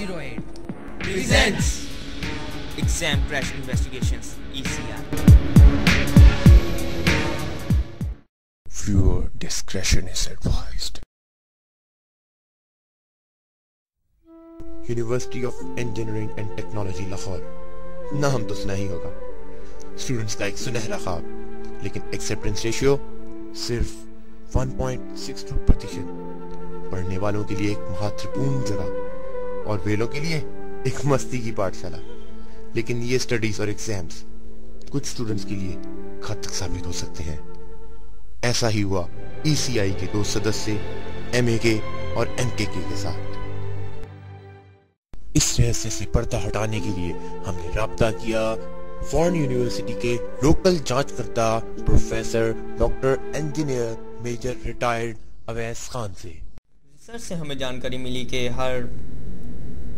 08 presents Exam Crash Investigations ECI. Viewer discretion is advised. University of engineering and technology Lahore नाम तो सुना ही होगा। Students का एक सुनहरा ख्वाब, लेकिन एक्सेप्टेंस रेशियो सिर्फ 1.62%। पढ़ने वालों के लिए एक महत्वपूर्ण जगह और वेलों के लिए एक मस्ती की पाठशाला। लेकिन ये स्टडीज और एग्जाम्स कुछ स्टूडेंट्स के लिए घातक साबित हो सकते हैं। ऐसा ही हुआ ECI के दो सदस्य MAK और MKK के साथ। इस रहस्य से पर्दा हटाने के लिए हमने राब्ता किया फॉरेन यूनिवर्सिटी के लोकल जांचकर्ता professor doctor engineer major retired Awais Khan से। रिसर्च से हमें जानकारी मिली कि हर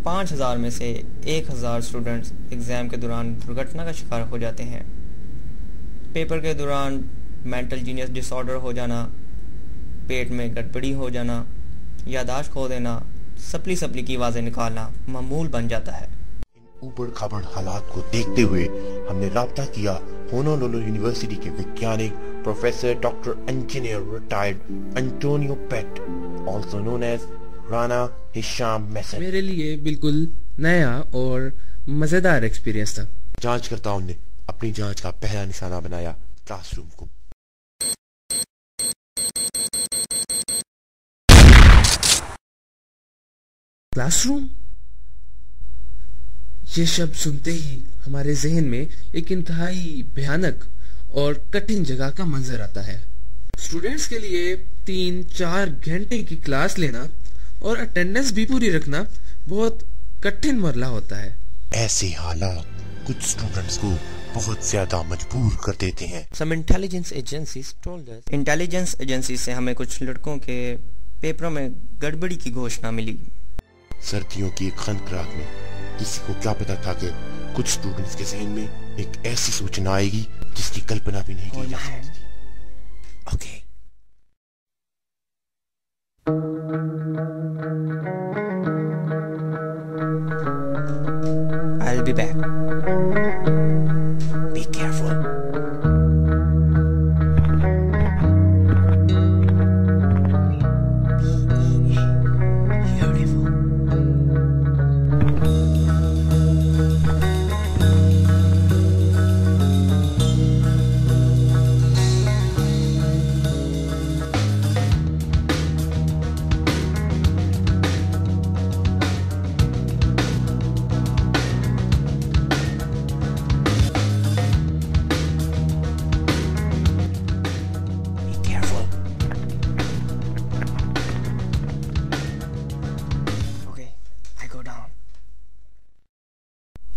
5000 में से 1000 स्टूडेंट्स एग्ज़ाम के दौरान दुर्घटना का शिकार हो जाते हैं। पेपर के दौरान मेंटल जीनियस डिसऑर्डर हो जाना, पेट में गड़बड़ी हो जाना, याददाश्त खो देना, सपली की आवाज़ें निकालना मामूल बन जाता है। इन ऊबड़ खाबड़ हालात को देखते हुए हमने राब्ता किया होनोलुलु यूनिवर्सिटी के वैज्ञानिक professor doctor engineer retired Antonio Pet, also known as Rana Hisham Mason. मेरे लिए बिल्कुल नया और मजेदार एक्सपीरियंस था। जांचकर्ताओं ने अपनी जांच का पहला निशाना बनाया क्लासरूम को। क्लासरूम, ये शब्द सुनते ही हमारे जहन में एक इंतहाई भयानक और कठिन जगह का मंजर आता है। स्टूडेंट्स के लिए 3-4 घंटे की क्लास लेना और अटेंडेंस भी पूरी रखना बहुत कठिन मरला होता है। ऐसे हालात कुछ स्टूडेंट्स को बहुत ज्यादा मजबूर कर देते हैं। Some intelligence agencies told us. Intelligence agency से हमें कुछ लड़कों के पेपरों में गड़बड़ी की घोषणा मिली। सर्दियों की एक खनखरात में किसी को क्या पता था कि कुछ स्टूडेंट्स के जहन में एक ऐसी सूचना आएगी जिसकी कल्पना भी नहीं की जा सकती थी। Okay. I'll be back. Be careful.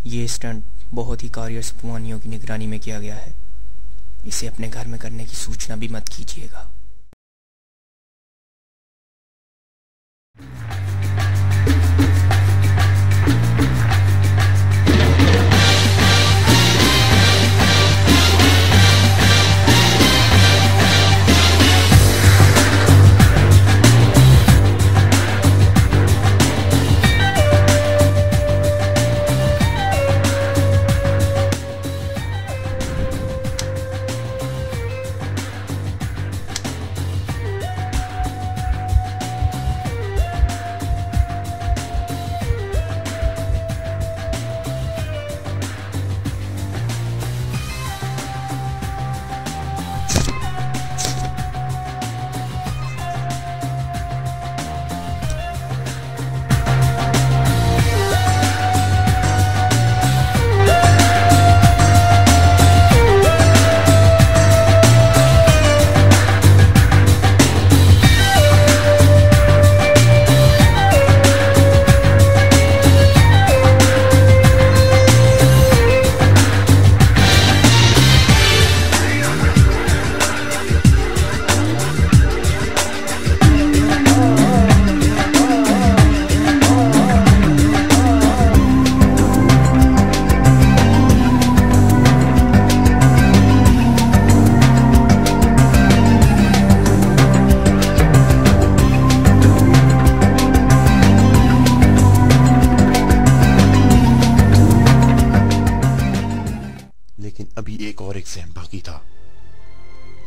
ये स्टंट बहुत ही कारियर सुपवानियों की निगरानी में किया गया है। इसे अपने घर में करने की सूचना भी मत कीजिएगा।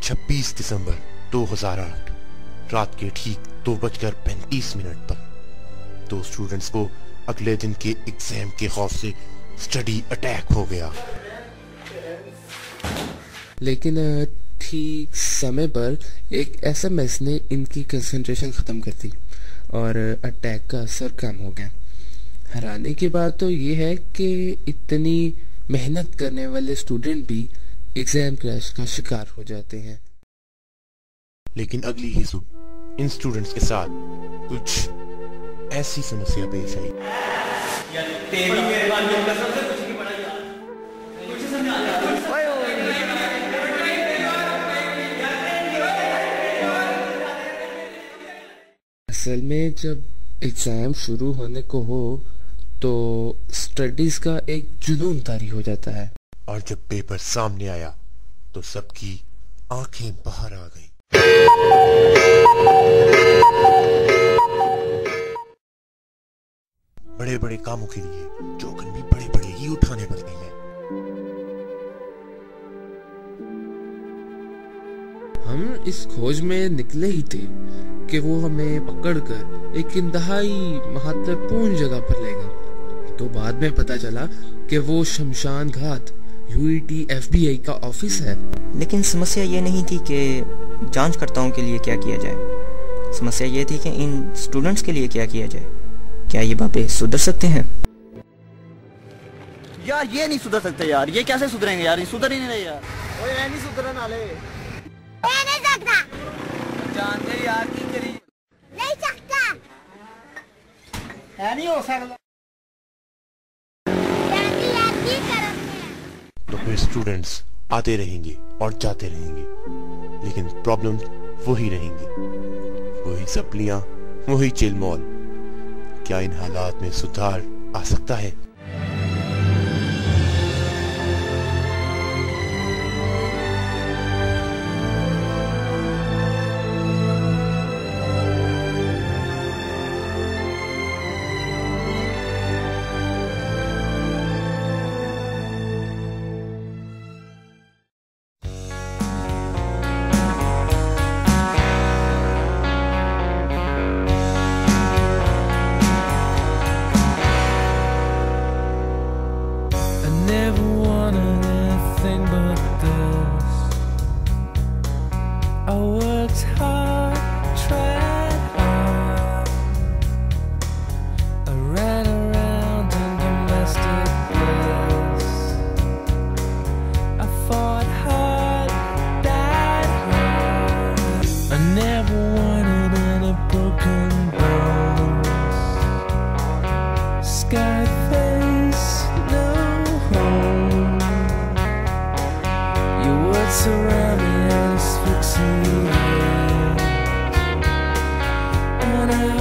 26 दिसंबर 2008 रात के ठीक 2:35 पर 2 स्टूडेंट्स को अगले दिन के एग्जाम के खौफ से स्टडी अटैक हो गया। लेकिन ठीक समय पर एक एसएमएस ने इनकी कंसंट्रेशन खत्म कर दी और अटैक का असर कम हो गया। हैरानी की बात तो ये है कि इतनी मेहनत करने वाले स्टूडेंट भी एग्जाम क्रैश का शिकार हो जाते हैं। लेकिन अगली ही सुबह इन स्टूडेंट्स के साथ कुछ ऐसी समस्या पेश आई। असल में जब एग्जाम शुरू होने को हो तो स्टडीज का एक जुनून तारी हो जाता है। और जब पेपर सामने आया तो सबकी आंखें बाहर आ गई। बड़े बड़े कामों के लिए जोखिम भी बड़े बड़े ही उठाने पड़ते हैं। हम इस खोज में निकले ही थे कि वो हमें पकड़कर एक इंतहाई महत्वपूर्ण जगह पर ले गए। तो बाद में पता चला कि वो शमशान घाट यूईटी एफबीआई का ऑफिस है। लेकिन समस्या ये नहीं थी कि जांचकर्ताओं के लिए क्या किया जाए, समस्या ये थी कि इन स्टूडेंट्स के लिए क्या किया जाए। क्या ये बातें सुधर सकते हैं? यार ये नहीं सुधर सकते यार, ये कैसे सुधरेंगे यार, ये सुधर ही नहीं रहे यार। ओए मैं नहीं सुधरने वाले। मैं नहीं सकता। जानते यार की करी नहीं सकता। है नहीं हो सकता। जानती यार की करेंगे। तो फिर स्टूडेंट्स आते रहेंगे और जाते रहेंगे, लेकिन प्रॉब्लम वही रहेंगी, वही सप्लियां, वही चिलमौल। क्या इन हालात में सुधार आ सकता है? Surround me, asphyxiate, and I